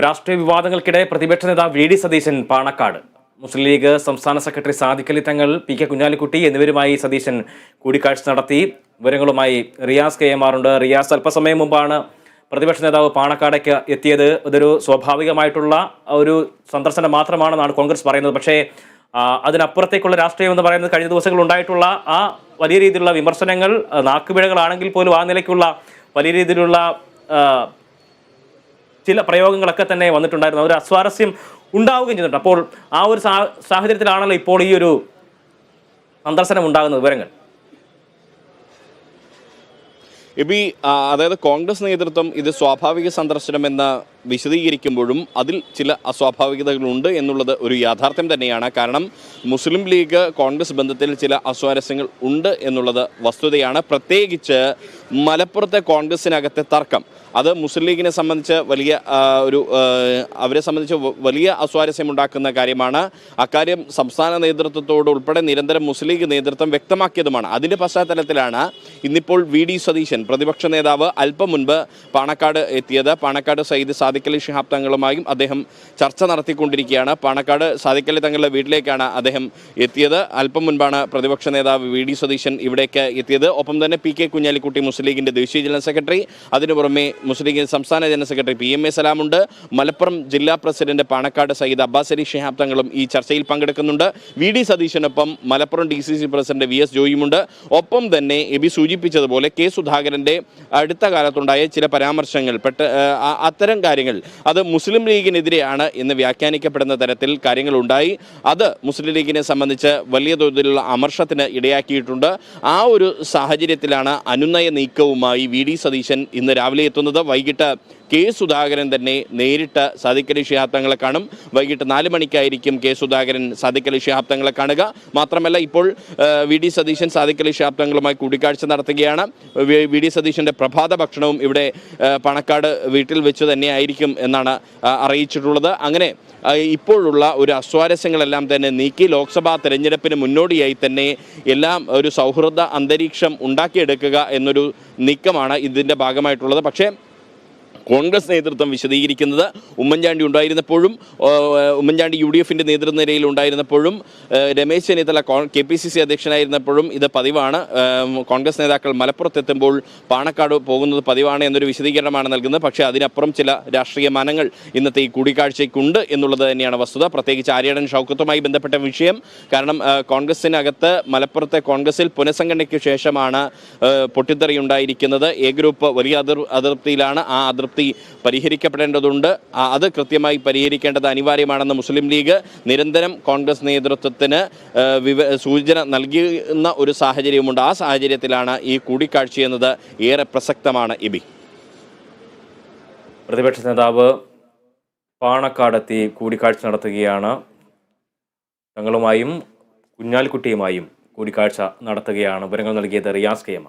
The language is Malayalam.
രാഷ്ട്രീയ വിവാദങ്ങൾക്കിടെ പ്രതിപക്ഷ നേതാവ് വി ഡി സതീശൻ പാണക്കാട്. മുസ്ലിം ലീഗ് സംസ്ഥാന സെക്രട്ടറി സാദിഖ് അലി തങ്ങൾ, പി കെ കുഞ്ഞാലിക്കുട്ടി എന്നിവരുമായി സതീശൻ കൂടിക്കാഴ്ച നടത്തി. വിവരങ്ങളുമായി റിയാസ് കെ എം ആർ ഉണ്ട്. റിയാസ്, അല്പസമയം മുമ്പാണ് പ്രതിപക്ഷ നേതാവ് പാണക്കാടേക്ക് എത്തിയത്. ഇതൊരു സ്വാഭാവികമായിട്ടുള്ള ഒരു സന്ദർശനം മാത്രമാണെന്നാണ് കോൺഗ്രസ് പറയുന്നത്. പക്ഷേ അതിനപ്പുറത്തേക്കുള്ള രാഷ്ട്രീയം എന്ന് പറയുന്നത് കഴിഞ്ഞ ദിവസങ്ങളിൽ ഉണ്ടായിട്ടുള്ള ആ വലിയ രീതിയിലുള്ള വിമർശനങ്ങൾ, നാക്കുപിഴകളാണെങ്കിൽ പോലും ആ നിലയ്ക്കുള്ള വലിയ രീതിയിലുള്ള ചില പ്രയോഗങ്ങളൊക്കെ തന്നെ വന്നിട്ടുണ്ടായിരുന്നു. ഒരു അസ്വാരസ്യം ഉണ്ടാവുകയും ചെയ്തിട്ടുണ്ട്. അപ്പോൾ ആ ഒരു സാഹചര്യത്തിലാണല്ലോ ഇപ്പോൾ ഈ ഒരു സന്ദർശനം ഉണ്ടാകുന്ന വിവരങ്ങൾ. എബി, അതായത് കോൺഗ്രസ് നേതൃത്വം ഇത് സ്വാഭാവിക സന്ദർശനമെന്ന് വിശദീകരിക്കുമ്പോഴും അതിൽ ചില അസ്വാഭാവികതകളുണ്ട് എന്നുള്ളത് ഒരു യാഥാർത്ഥ്യം തന്നെയാണ്. കാരണം മുസ്ലിം ലീഗ് കോൺഗ്രസ് ബന്ധത്തിൽ ചില അസ്വാരസ്യങ്ങൾ ഉണ്ട് എന്നുള്ളത് വസ്തുതയാണ്. പ്രത്യേകിച്ച് മലപ്പുറത്തെ കോൺഗ്രസിനകത്തെ തർക്കം അത് മുസ്ലിം ലീഗിനെ സംബന്ധിച്ച് അവരെ സംബന്ധിച്ച് വലിയ അസ്വാരസ്യമുണ്ടാക്കുന്ന കാര്യമാണ്. അക്കാര്യം സംസ്ഥാന നേതൃത്വത്തോട് ഉൾപ്പെടെ നിരന്തരം മുസ്ലിം ലീഗ് നേതൃത്വം വ്യക്തമാക്കിയതുമാണ്. അതിൻ്റെ പശ്ചാത്തലത്തിലാണ് ഇന്നിപ്പോൾ വി ഡി സതീശൻ, പ്രതിപക്ഷ നേതാവ്, അല്പം മുൻപ് പാണക്കാട് എത്തിയത്. പാണക്കാട് സയ്യിദ് സാദിഖ് അലി ശിഹാബ് തങ്ങളുമായും അദ്ദേഹം ചർച്ച നടത്തിക്കൊണ്ടിരിക്കുകയാണ്. പാണക്കാട് സാദിഖ് അലി തങ്ങളുടെ വീട്ടിലേക്കാണ് അദ്ദേഹം എത്തിയത്. അല്പം മുൻപാണ് പ്രതിപക്ഷ നേതാവ് വി ഡി സതീശൻ ഇവിടേക്ക് എത്തിയത്. ഒപ്പം തന്നെ പി കെ കുഞ്ഞാലിക്കുട്ടി, മുസ്ലിം ലീഗിൻ്റെ ദേശീയ ജനറൽ സെക്രട്ടറി, അതിനു പുറമെ മുസ്ലിം ലീഗിൻ്റെ സംസ്ഥാന general secretary P M A സലാമുണ്ട്. മലപ്പുറം ജില്ലാ പ്രസിഡന്റ് പാണക്കാട് സയ്യിദ് അബ്ബാസ് അലി ശിഹാബ് തങ്ങളും ഈ ചർച്ചയിൽ പങ്കെടുക്കുന്നുണ്ട്. വി ഡി സതീശനൊപ്പം Malappuram DCC president V S ജോയിയുമുണ്ട്. ഒപ്പം തന്നെ എബി സൂചിപ്പിച്ചതുപോലെ കെ സുധാകരൻ്റെ അടുത്ത കാലത്തുണ്ടായ ചില പരാമർശങ്ങൾ, അത്തരം കാര്യങ്ങൾ അത് മുസ്ലിം ലീഗിനെതിരെയാണ് എന്ന് വ്യാഖ്യാനിക്കപ്പെടുന്ന തരത്തിൽ കാര്യങ്ങളുണ്ടായി. അത് മുസ്ലിം ലീഗിനെ സംബന്ധിച്ച് വലിയ തോതിലുള്ള അമർഷത്തിന് ഇടയാക്കിയിട്ടുണ്ട്. ആ ഒരു സാഹചര്യത്തിലാണ് അനുനയ നീക്കവുമായി വി ഡി സതീശൻ ഇന്ന് രാവിലെ എത്തുന്നത്. വൈകിട്ട് കെ സുധാകരൻ തന്നെ നേരിട്ട് സാദിഖ് അലി ശിഹാബ് തങ്ങളെ കാണും. വൈകിട്ട് 4 മണിക്കായിരിക്കും കെ സുധാകരൻ സാദിഖ് അലി ശിഹാബ് തങ്ങളെ കാണുക. മാത്രമല്ല, ഇപ്പോൾ വി ഡി സതീശൻ സാദിഖ് അലി ശിഹാബ് തങ്ങളുമായി കൂടിക്കാഴ്ച നടത്തുകയാണ്. വി ഡി സതീശൻ്റെ പ്രഭാത ഭക്ഷണവും ഇവിടെ പാണക്കാട് വീട്ടിൽ വെച്ച് തന്നെയായിരിക്കും എന്നാണ് അറിയിച്ചിട്ടുള്ളത്. അങ്ങനെ ഇപ്പോഴുള്ള ഒരു അസ്വാരസ്യങ്ങളെല്ലാം തന്നെ നീക്കി ലോക്സഭാ തെരഞ്ഞെടുപ്പിന് മുന്നോടിയായി തന്നെ എല്ലാം ഒരു സൗഹൃദ അന്തരീക്ഷം ഉണ്ടാക്കിയെടുക്കുക എന്നൊരു നീക്കമാണ് ഇതിൻ്റെ ഭാഗമായിട്ടുള്ളത്. പക്ഷേ കോൺഗ്രസ് നേതൃത്വം വിശദീകരിക്കുന്നത് ഉമ്മൻചാണ്ടി ഉണ്ടായിരുന്നപ്പോഴും, ഉമ്മൻചാണ്ടി UDFൻ്റെ നേതൃനിരയിൽ ഉണ്ടായിരുന്നപ്പോഴും, രമേശ് ചെന്നിത്തല KPCC അധ്യക്ഷനായിരുന്നപ്പോഴും ഇത് പതിവാണ്. കോൺഗ്രസ് നേതാക്കൾ മലപ്പുറത്തെത്തുമ്പോൾ പാണക്കാട് പോകുന്നത് പതിവാണ് എന്നൊരു വിശദീകരണമാണ് നൽകുന്നത്. പക്ഷേ അതിനപ്പുറം ചില രാഷ്ട്രീയ മാനങ്ങൾ ഇന്നത്തെ ഈ കൂടിക്കാഴ്ചയ്ക്കുണ്ട് എന്നുള്ളത് തന്നെയാണ് വസ്തുത. പ്രത്യേകിച്ച് ആര്യാടൻ ഷൗക്കത്തുമായി ബന്ധപ്പെട്ട വിഷയം. കാരണം കോൺഗ്രസിനകത്ത് മലപ്പുറത്തെ കോൺഗ്രസിൽ പുനഃസംഘടനയ്ക്ക് ശേഷമാണ് പൊട്ടിത്തെറിയുണ്ടായിരിക്കുന്നത്. A ഗ്രൂപ്പ് വലിയ അതൃപ്തിയിലാണ്. ആ അതൃപ്തി പരിഹരിക്കപ്പെടേണ്ടതുണ്ട്. അത് കൃത്യമായി പരിഹരിക്കേണ്ടത് അനിവാര്യമാണെന്ന് മുസ്ലിം ലീഗ് നിരന്തരം കോൺഗ്രസ് നേതൃത്വത്തിന് സൂചന നൽകുന്ന ഒരു സാഹചര്യമുണ്ട്. ആ സാഹചര്യത്തിലാണ് ഈ കൂടിക്കാഴ്ചയെന്നത് ഏറെ പ്രസക്തമാണ്. ഇബി, പ്രതിപക്ഷ നേതാവ് പാണക്കാടെത്തി കൂടിക്കാഴ്ച നടത്തുകയാണ്. തങ്ങളുമായും കുഞ്ഞാലിക്കുട്ടിയുമായും കൂടിക്കാഴ്ച നടത്തുകയാണ്. വിവരങ്ങൾ നൽകിയത് റിയാസ് KM.